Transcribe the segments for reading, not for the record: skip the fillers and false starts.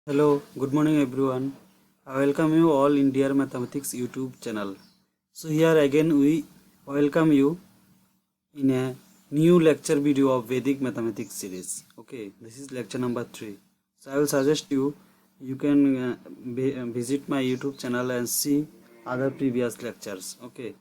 Hello, good morning everyone. I welcome you all in Dear Mathematics YouTube channel. So here again we welcome you in a new lecture video of Vedic Mathematics series. Okay, this is lecture number 3. So I will suggest you can visit my YouTube channel and see other previous lectures. Okay,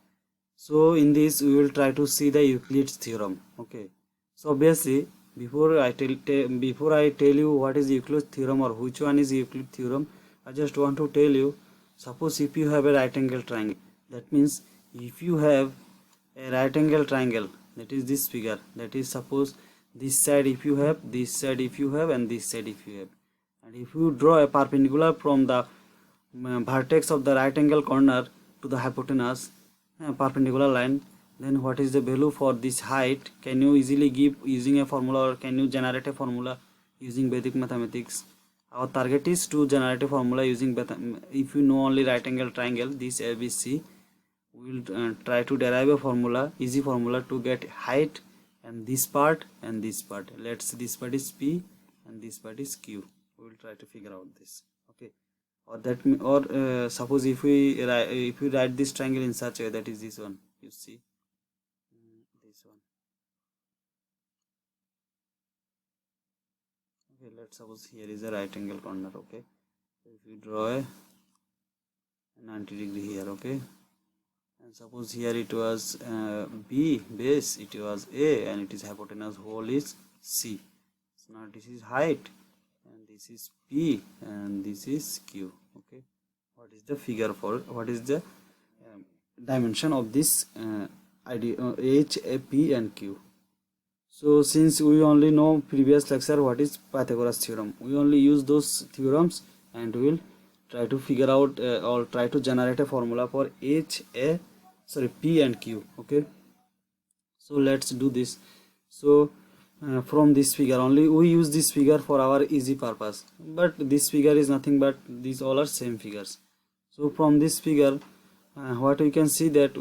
so in this we will try to see the Euclid's theorem. Okay, so obviously before I tell you what is Euclid's theorem or which one is Euclid's theorem, I just want to tell you. Suppose if you have a right angle triangle, that means if you have a right angle triangle, that is this figure, that is suppose this side if you have, this side if you have, and this side if you have, and if you draw a perpendicular from the vertex of the right angle corner to the hypotenuse perpendicular line, then what is the value for this height? Can you easily give using a formula, or can you generate a formula using Vedic mathematics? Our target is to generate a formula using if you know only right angle triangle, this ABC, we will try to derive a formula, easy formula to get height and this part and this part. Let's say this part is P and this part is Q. We will try to figure out this. Okay, or suppose if we write this triangle in such a way, that is this one, you see, this one. Okay, let's suppose here is a right angle corner. Okay, so if you draw a 90-degree here. Okay, and suppose here it was B base, it was A, and it is hypotenuse whole is C. So now this is height and this is P and this is Q. Okay, what is the figure for, what is the dimension of this H, A, P and Q? So since we only know previous lecture what is Pythagoras theorem, we only use those theorems and we will try to figure out or try to generate a formula for P and Q. Okay, so let's do this. So from this figure only, we use this figure for our easy purpose, but this figure is nothing but these all are same figures. So from this figure what we can see that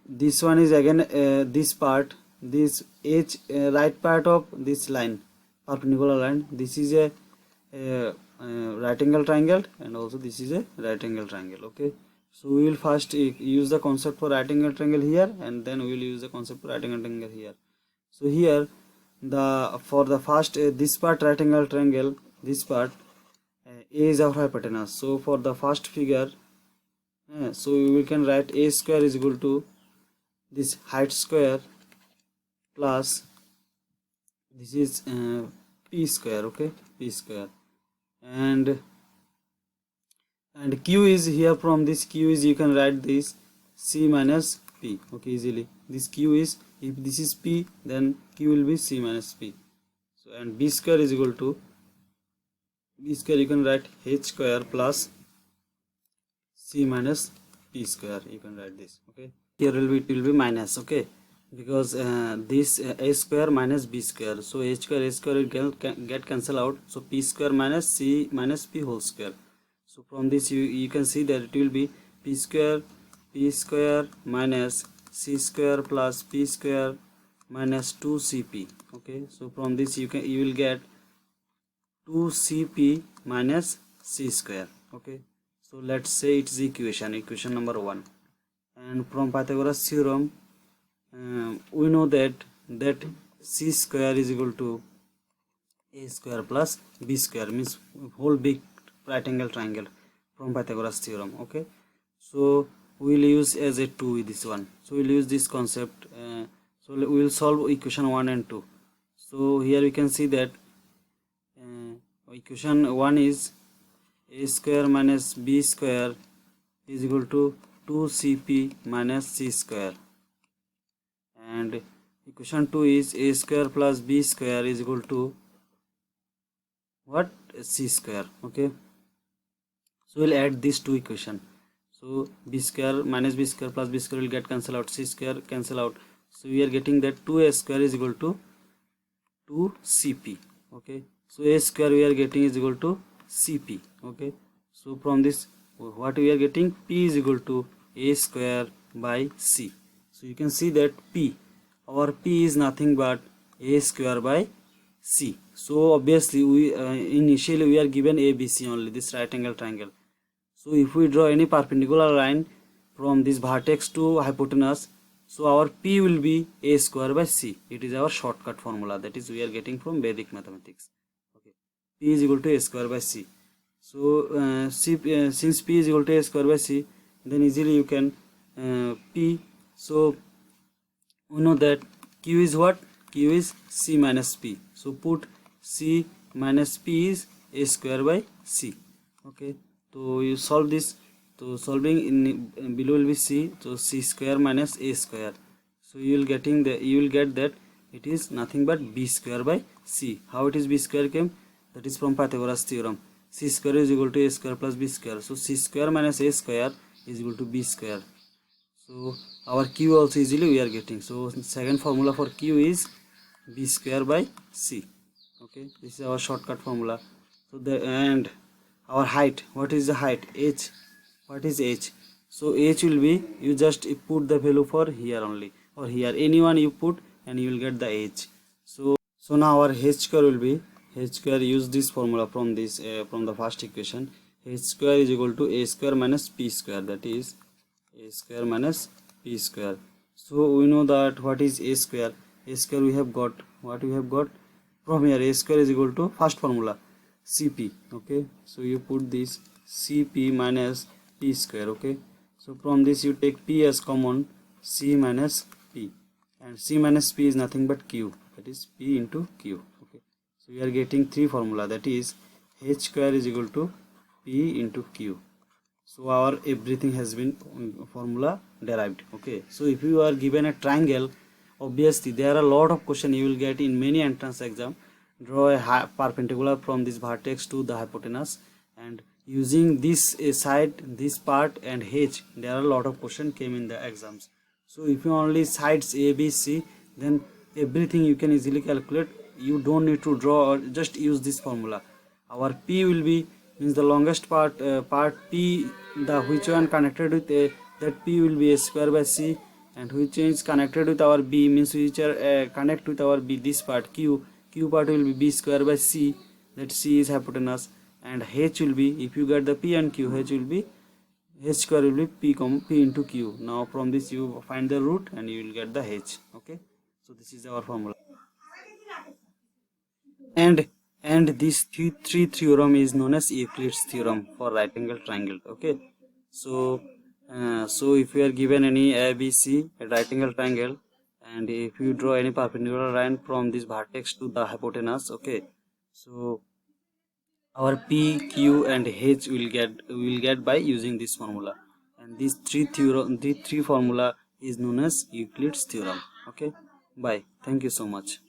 this one is again this part, this H right part of this line, perpendicular line, this is a right angle triangle, and also this is a right angle triangle. Okay, so we will first use the concept for right angle triangle here, and then we will use the concept for right angle triangle here. So here for the first this part right angle triangle, this part A is our hypotenuse. So for the first figure, so we can write A square is equal to this height square plus this is P square. Okay, P square, and Q is here, from this Q is you can write this C minus P. Okay, easily this Q is, if this is P then Q will be C minus P. So and B square is equal to, B square you can write H square plus C minus P square, you can write this. Okay, here it will be minus. Okay, because this A square minus B square, so H square will get cancel out, so P square minus C minus P whole square. So from this you can see that it will be P square minus C square plus P square minus 2CP. Okay, so from this you will get 2CP minus C square. Okay, so let's say it's equation number 1. And from Pythagoras theorem we know that C square is equal to A square plus B square, means whole big right angle triangle from Pythagoras theorem. Okay, so we will use as a 2 with this one, so we will use this concept. So we will solve equation 1 and 2. So here we can see that equation 1 is A square minus B square is equal to 2CP minus C square, and equation 2 is A square plus B square is equal to what? C square. Okay, so we'll add these two equation. So B square minus B square plus B square will get cancel out, C square cancel out, so we are getting that 2A square is equal to 2CP. Okay, so A square we are getting is equal to CP. Okay, so from this what we are getting, P is equal to A square by C. So you can see that our P is nothing but A square by C. So obviously we initially we are given ABC only, this right angle triangle. So if we draw any perpendicular line from this vertex to hypotenuse, so our P will be A square by C. It is our shortcut formula, that is we are getting from Vedic mathematics. Okay, P is equal to A square by C. So since P is equal to A square by C, then easily you can P. So we know that Q is what? Q is C minus P. So put C minus P is A square by C. Okay, so you solve this. So solving in below will be C. So C square minus A square. So you will get that it is nothing but B square by C. How it is B square came? That is from Pythagoras theorem. C square is equal to A square plus B square. So C square minus A square is equal to B square. So our Q also easily we are getting. So second formula for Q is B square by C. Okay, this is our shortcut formula. So and our height, what is the height? H. What is H? So H will be, you just put the value for here only, or here, anyone you put and you will get the H. So now our H square will be, H square, use this formula from this from the first equation. H square is equal to A square minus P square, that is A square minus P square. So we know that what is A square? A square we have got, what we have got from here, A square is equal to first formula CP. Okay, so you put this CP minus P square. Okay, so from this you take P as common, C minus P, and C minus P is nothing but Q, that is P into Q. Okay, so we are getting three formula, that is H square is equal to P into Q. So our everything has been formula derived. Okay, so if you are given a triangle, obviously there are a lot of question you will get in many entrance exam. Draw a perpendicular from this vertex to the hypotenuse, and using this side, this part and H, there are a lot of question came in the exams. So if you only sides A, B, C, then everything you can easily calculate. You don't need to draw, or just use this formula. Our P will be, means the longest part P, the which one connected with A, that P will be A square by C, and which is connected with our B, means which are connect with our B, this part Q part will be B square by C, that C is hypotenuse, and H will be, if you get the P and Q, H will be, H square will be P into Q. Now from this you find the root and you will get the H. Okay, so this is our formula, and this three theorem is known as Euclid's theorem for right angle triangle. Okay, so so if you are given any ABC, a right angle triangle, and if you draw any perpendicular line from this vertex to the hypotenuse, okay, so our P, Q and H will get by using this formula, and these three formula is known as Euclid's theorem. Okay, bye, thank you so much.